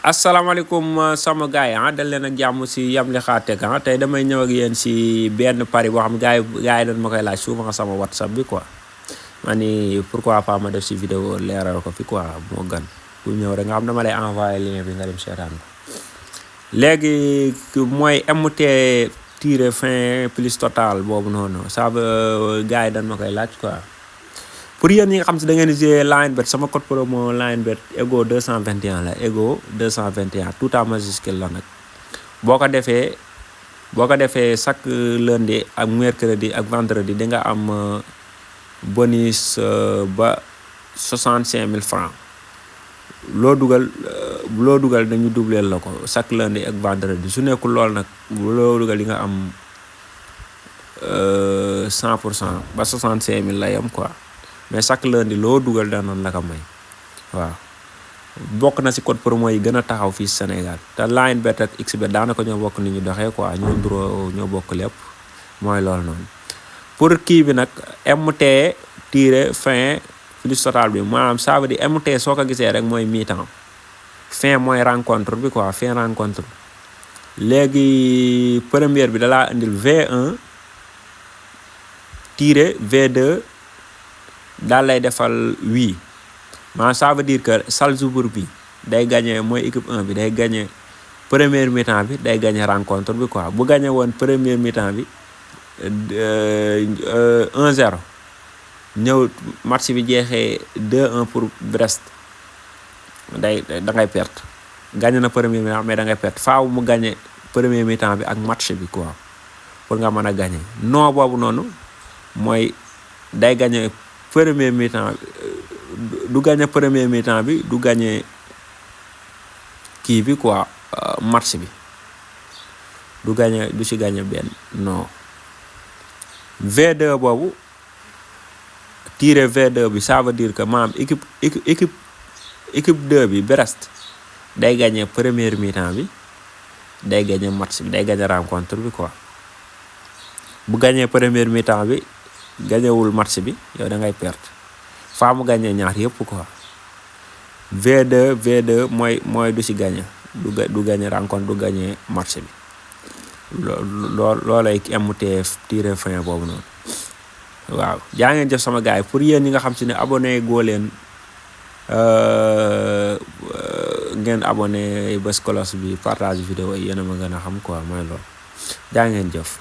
asalaamaaleykum sama gars yi dal leen ak jàmm si Yamli Khatek tey damay ñëw ak yéen si benn pari boo xam gars yi dañ ma koy laaj souvent sama whatsapp bi quoi ma ni pourquoi pas ma def si vidéo leeral ko fi quoi moo gën ku ñëw rek nga xam dama lay envoyé lien bi nga dem seetaan ko léegi mooy MT tiré fin plus total boobu noonu ça veut gars yi dañ ma koy laaj quoi pour yéen ñi nga xam si da ngeen di jouer Linebet sama code promo Linebet Ego 221 la Ego 221 tout en majuscule la nag boo ko defee chaque lundi ak mercredi ak vendredi di nga am bonus ba 65 000 francs loo dugal dañu doubleel la ko chaque lundi ak vendredi su nekkul lool nag loo dugal di nga am 100% ba 65 000 la yam quoi mais chaque lundi loo dugal danoon la ko may waaw bokk na si code promo yi gën a taxaw fii Sénégal te Linebet ak XBet daanaka ñoo bokk ni ñu doxee quoi ñoo nduroo ñoo bokk lépp mooy loolu noonu pour kii bi nag MT tiré fin plus total bi maanaam ça veut dire MT soo ko gisee rek mooy mi-temps fin mooy rencontre bi quoi fin rencontre léegi première bi dalaa indil V1 tiré V2 daal lay defal 8 maanaam ça veut dire que Salzbourg bi day gagné mooy équipe 1 bi day gagné première mi-temps bi day gagné rencontre bi quoi bu gagné woon première mi-temps bi 1-0 ñëw match bi jeexee 2-1 pour Brest da ngay perte gagné na première mi-temps mais da ngay perte faaw mu gagné première mi-temps bi ak match bi quoi pour nga mën a gagné non boobu noonu mooy day gagné premier mi-temps du gagné premier mi-temps bi du gagné kii bi quoi match bi du si gagné benn non V2 boobu tiré V2 bi ça veut dire que maanaam équipe 2 bi Brest day gagné première mi-temps bi day gagné match bi day gagné rencontre bi quoi bu gagné première mi-temps bi gañewul match bi yow da ngay perte faa mu gagné ñaar yëpp quoi V2 mooy du si gagné du gagné rencontre du gagné match bi loolay MTF tiré fin boobu noonu waaw jaa ngeen jëf sama gars yi pour yéen ñi nga xam si ne abonné goo leen ngeen abonné bés cloche bi partage vidéo yi yéen a ma gën a xam quoi mooy loolu jaa ngeen jëf